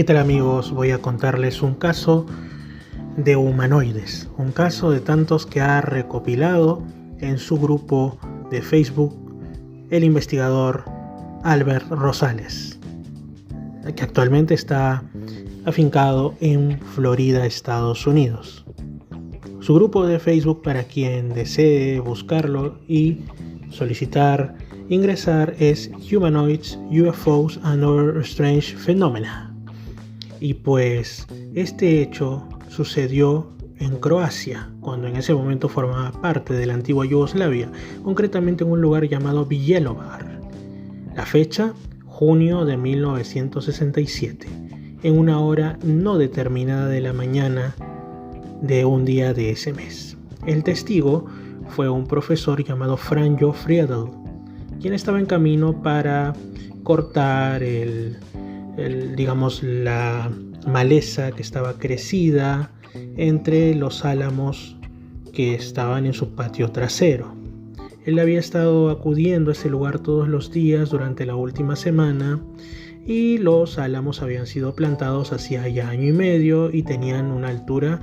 ¿Qué tal, amigos? Voy a contarles un caso de humanoides, un caso de tantos que ha recopilado en su grupo de Facebook el investigador Albert Rosales, que actualmente está afincado en Florida, Estados Unidos. Su grupo de Facebook, para quien desee buscarlo y solicitar ingresar, es Humanoids, UFOs and Other Strange Phenomena. Y pues este hecho sucedió en Croacia, cuando en ese momento formaba parte de la antigua Yugoslavia, concretamente en un lugar llamado Bjelovar. La fecha, junio de 1967, en una hora no determinada de la mañana de un día de ese mes. El testigo fue un profesor llamado Franjo Friedel, quien estaba en camino para cortar la maleza que estaba crecida entre los álamos que estaban en su patio trasero. Él había estado acudiendo a ese lugar todos los días durante la última semana y los álamos habían sido plantados hacía ya año y medio y tenían una altura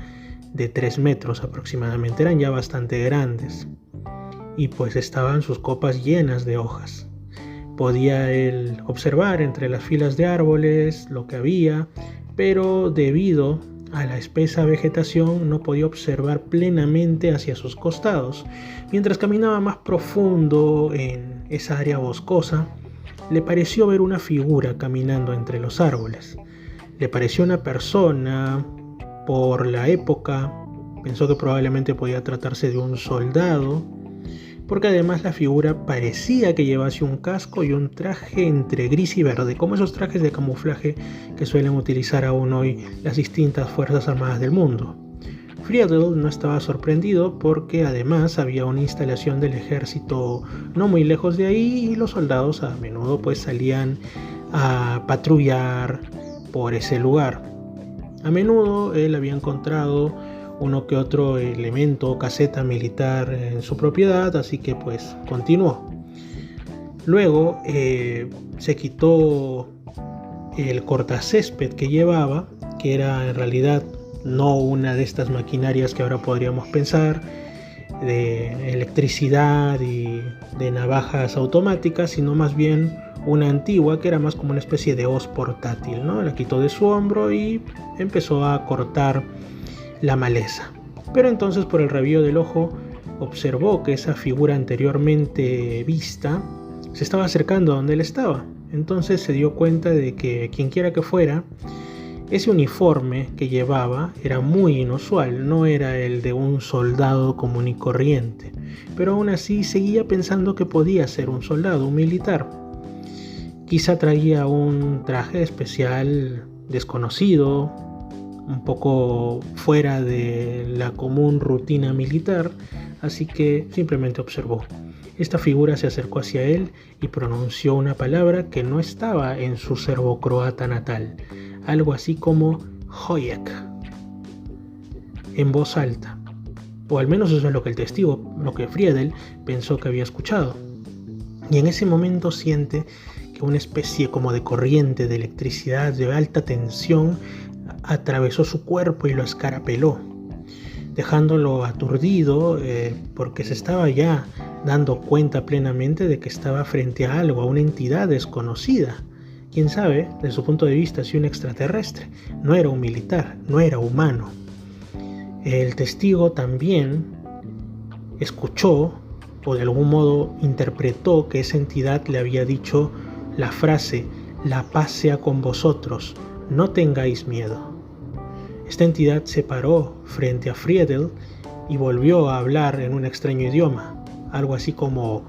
de 3 metros aproximadamente, eran ya bastante grandes y pues estaban sus copas llenas de hojas. Podía él observar entre las filas de árboles lo que había, pero debido a la espesa vegetación no podía observar plenamente hacia sus costados. Mientras caminaba más profundo en esa área boscosa, le pareció ver una figura caminando entre los árboles. Le pareció una persona. Por la época, pensó que probablemente podía tratarse de un soldado, porque además la figura parecía que llevase un casco y un traje entre gris y verde, como esos trajes de camuflaje que suelen utilizar aún hoy las distintas fuerzas armadas del mundo. Friedel no estaba sorprendido porque además había una instalación del ejército no muy lejos de ahí y los soldados a menudo pues salían a patrullar por ese lugar. A menudo él había encontrado uno que otro elemento o caseta militar en su propiedad, así que pues continuó. Luego se quitó el cortacésped que llevaba, que era en realidad no una de estas maquinarias que ahora podríamos pensar, de electricidad y de navajas automáticas, sino más bien una antigua que era más como una especie de hoz portátil, ¿no? La quitó de su hombro y empezó a cortar la maleza. Pero entonces, por el rabillo del ojo, observó que esa figura anteriormente vista se estaba acercando a donde él estaba. Entonces se dio cuenta de que quienquiera que fuera, ese uniforme que llevaba era muy inusual, no era el de un soldado común y corriente, pero aún así seguía pensando que podía ser un soldado, un militar. Quizá traía un traje especial desconocido, un poco fuera de la común rutina militar, así que simplemente observó. Esta figura se acercó hacia él y pronunció una palabra que no estaba en su serbocroata natal, algo así como Hojek, en voz alta, o al menos eso es lo que el testigo, lo que Friedel pensó que había escuchado. Y en ese momento siente que una especie como de corriente de electricidad de alta tensión atravesó su cuerpo y lo escarapeló, dejándolo aturdido porque se estaba ya dando cuenta plenamente de que estaba frente a algo, a una entidad desconocida. Quién sabe, desde su punto de vista, si un extraterrestre. No era un militar, no era humano. El testigo también escuchó, o de algún modo interpretó, que esa entidad le había dicho la frase: "La paz sea con vosotros, no tengáis miedo". Esta entidad se paró frente a Friedel y volvió a hablar en un extraño idioma, algo así como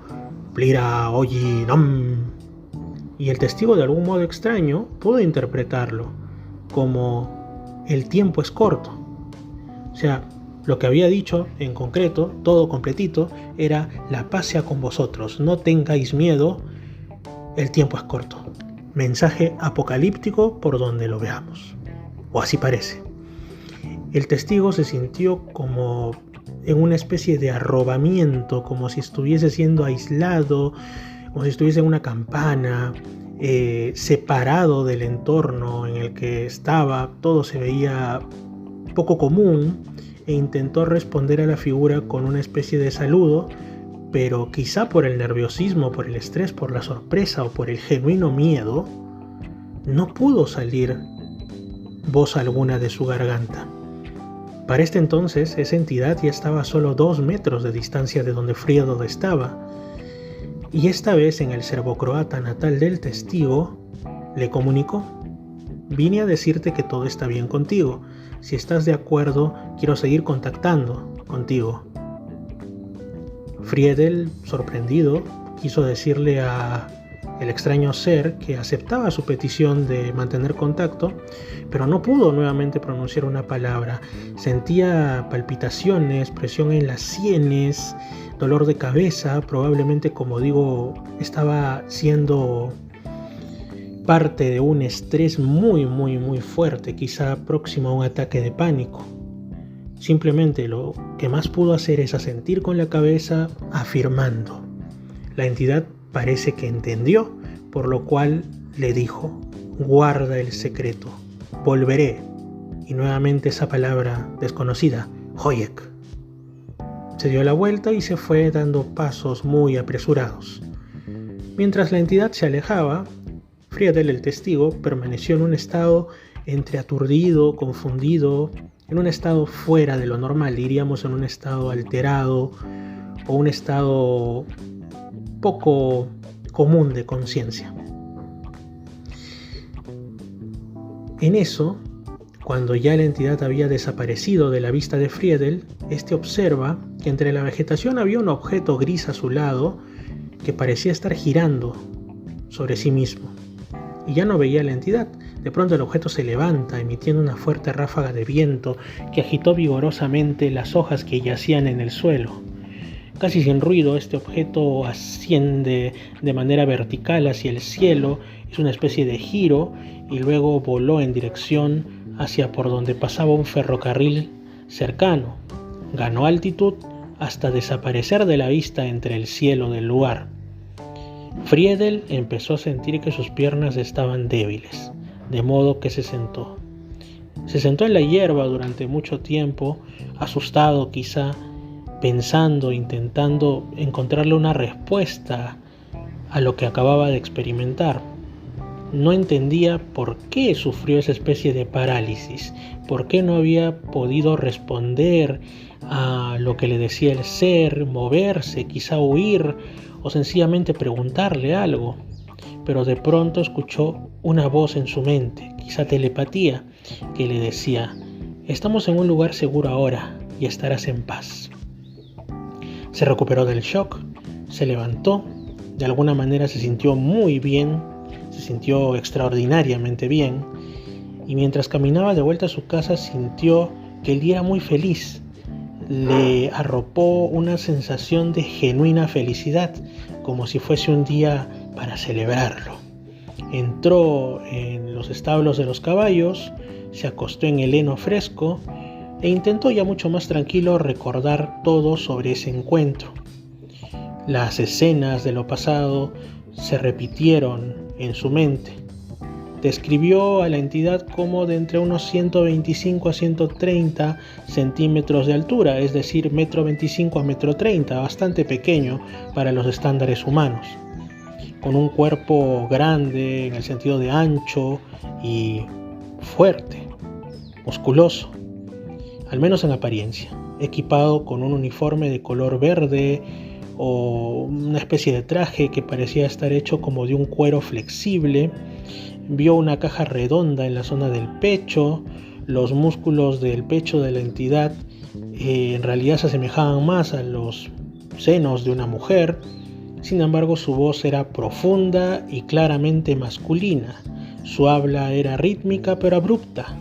"Plira oyi nam". Y el testigo, de algún modo extraño, pudo interpretarlo como "el tiempo es corto". O sea, lo que había dicho en concreto, todo completito, era "la paz sea con vosotros, no tengáis miedo, el tiempo es corto". Mensaje apocalíptico por donde lo veamos, o así parece. El testigo se sintió como en una especie de arrobamiento, como si estuviese siendo aislado, como si estuviese en una campana, separado del entorno en el que estaba, todo se veía poco común, e intentó responder a la figura con una especie de saludo, pero quizá por el nerviosismo, por el estrés, por la sorpresa o por el genuino miedo, no pudo salir voz alguna de su garganta. Para este entonces, esa entidad ya estaba a solo 2 metros de distancia de donde Friedel estaba, y esta vez en el serbocroata natal del testigo, le comunicó: vine a decirte que todo está bien contigo. Si estás de acuerdo, quiero seguir contactando contigo. Friedel, sorprendido, quiso decirle a el extraño ser que aceptaba su petición de mantener contacto, pero no pudo nuevamente pronunciar una palabra. Sentía palpitaciones, presión en las sienes, dolor de cabeza, probablemente, como digo, estaba siendo parte de un estrés muy fuerte, quizá próximo a un ataque de pánico. Simplemente lo que más pudo hacer es asentir con la cabeza, afirmando. La entidad parece que entendió, por lo cual le dijo: guarda el secreto, volveré. Y nuevamente esa palabra desconocida, Hoyek. Se dio la vuelta y se fue dando pasos muy apresurados. Mientras la entidad se alejaba, Friedel, el testigo, permaneció en un estado entre aturdido, confundido, en un estado fuera de lo normal, diríamos en un estado alterado o un estado poco común de conciencia. En eso, cuando ya la entidad había desaparecido de la vista de Friedel, este observa que entre la vegetación había un objeto gris a su lado que parecía estar girando sobre sí mismo. Y ya no veía la entidad. De pronto el objeto se levanta, emitiendo una fuerte ráfaga de viento que agitó vigorosamente las hojas que yacían en el suelo. Casi sin ruido, este objeto asciende de manera vertical hacia el cielo, hizo una especie de giro y luego voló en dirección hacia por donde pasaba un ferrocarril cercano. Ganó altitud hasta desaparecer de la vista entre el cielo del lugar. Friedel empezó a sentir que sus piernas estaban débiles, de modo que se sentó. Se sentó en la hierba durante mucho tiempo, asustado quizá, pensando, intentando encontrarle una respuesta a lo que acababa de experimentar. No entendía por qué sufrió esa especie de parálisis, por qué no había podido responder a lo que le decía el ser, moverse, quizá huir o sencillamente preguntarle algo. Pero de pronto escuchó una voz en su mente, quizá telepatía, que le decía: estamos en un lugar seguro ahora y estarás en paz. Se recuperó del shock, se levantó, de alguna manera se sintió muy bien, se sintió extraordinariamente bien, y mientras caminaba de vuelta a su casa sintió que el día era muy feliz. Le arropó una sensación de genuina felicidad, como si fuese un día para celebrarlo. Entró en los establos de los caballos, se acostó en el heno fresco e intentó, ya mucho más tranquilo, recordar todo sobre ese encuentro. Las escenas de lo pasado se repitieron en su mente. Describió a la entidad como de entre unos 125 a 130 centímetros de altura, es decir, 1,25 m a 1,30 m, bastante pequeño para los estándares humanos, con un cuerpo grande en el sentido de ancho y fuerte, musculoso, al menos en apariencia, equipado con un uniforme de color verde o una especie de traje que parecía estar hecho como de un cuero flexible. Vio una caja redonda en la zona del pecho. Los músculos del pecho de la entidad en realidad se asemejaban más a los senos de una mujer. Sin embargo, su voz era profunda y claramente masculina. Su habla era rítmica pero abrupta,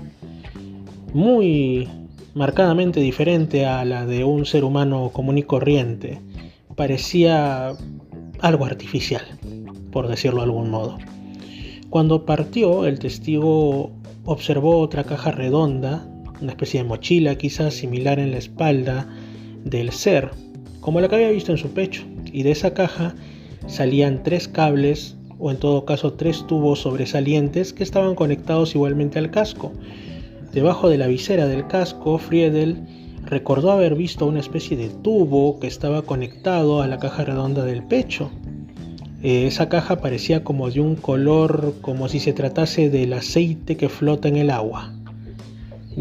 muy marcadamente diferente a la de un ser humano común y corriente. Parecía algo artificial, por decirlo de algún modo. Cuando partió, el testigo observó otra caja redonda, una especie de mochila quizás similar en la espalda del ser, como la que había visto en su pecho, y de esa caja salían 3 cables o en todo caso 3 tubos sobresalientes que estaban conectados igualmente al casco. Debajo de la visera del casco, Friedel recordó haber visto una especie de tubo que estaba conectado a la caja redonda del pecho. Esa caja parecía como de un color, como si se tratase del aceite que flota en el agua.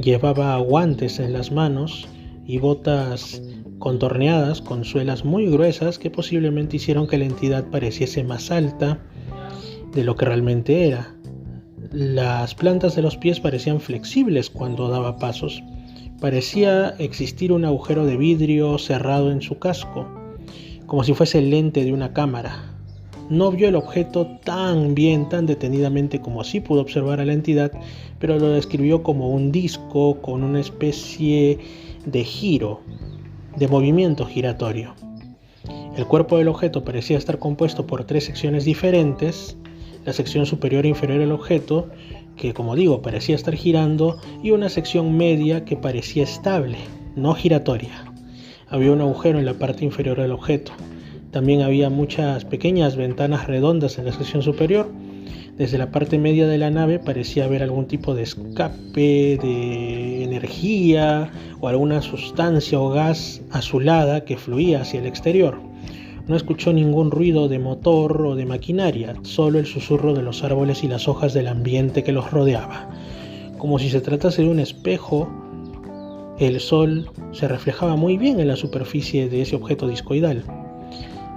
Llevaba guantes en las manos y botas contorneadas con suelas muy gruesas que posiblemente hicieron que la entidad pareciese más alta de lo que realmente era. Las plantas de los pies parecían flexibles cuando daba pasos. Parecía existir un agujero de vidrio cerrado en su casco, como si fuese el lente de una cámara. No vio el objeto tan bien, tan detenidamente como sí pudo observar a la entidad, pero lo describió como un disco con una especie de giro, de movimiento giratorio. El cuerpo del objeto parecía estar compuesto por 3 secciones diferentes: la sección superior e inferior del objeto, que como digo parecía estar girando, y una sección media que parecía estable, no giratoria. Había un agujero en la parte inferior del objeto. También había muchas pequeñas ventanas redondas en la sección superior. Desde la parte media de la nave parecía haber algún tipo de escape de energía o alguna sustancia o gas azulada que fluía hacia el exterior. No escuchó ningún ruido de motor o de maquinaria, solo el susurro de los árboles y las hojas del ambiente que los rodeaba. Como si se tratase de un espejo, el sol se reflejaba muy bien en la superficie de ese objeto discoidal.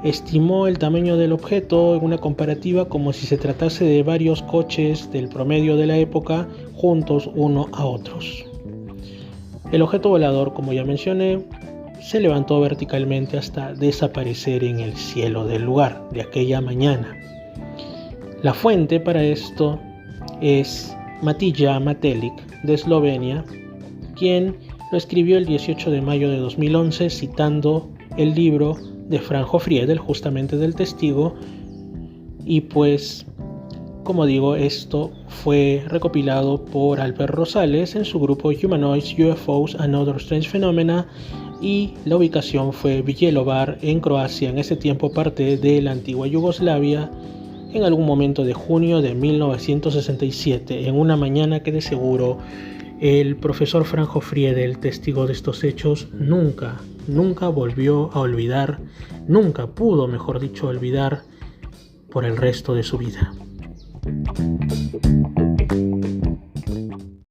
Estimó el tamaño del objeto en una comparativa como si se tratase de varios coches del promedio de la época juntos uno a otros. El objeto volador, como ya mencioné, se levantó verticalmente hasta desaparecer en el cielo del lugar de aquella mañana. La fuente para esto es Matija Matelic, de Eslovenia, quien lo escribió el 18 de mayo de 2011 citando el libro de Franjo Friedel, justamente del testigo, y pues, como digo, esto fue recopilado por Albert Rosales en su grupo Humanoids, UFOs and Other Strange Phenomena, y la ubicación fue Bjelovar en Croacia, en ese tiempo parte de la antigua Yugoslavia, en algún momento de junio de 1967, en una mañana que de seguro el profesor Franjo Friedel, testigo de estos hechos, nunca volvió a olvidar, nunca pudo, mejor dicho, olvidar por el resto de su vida.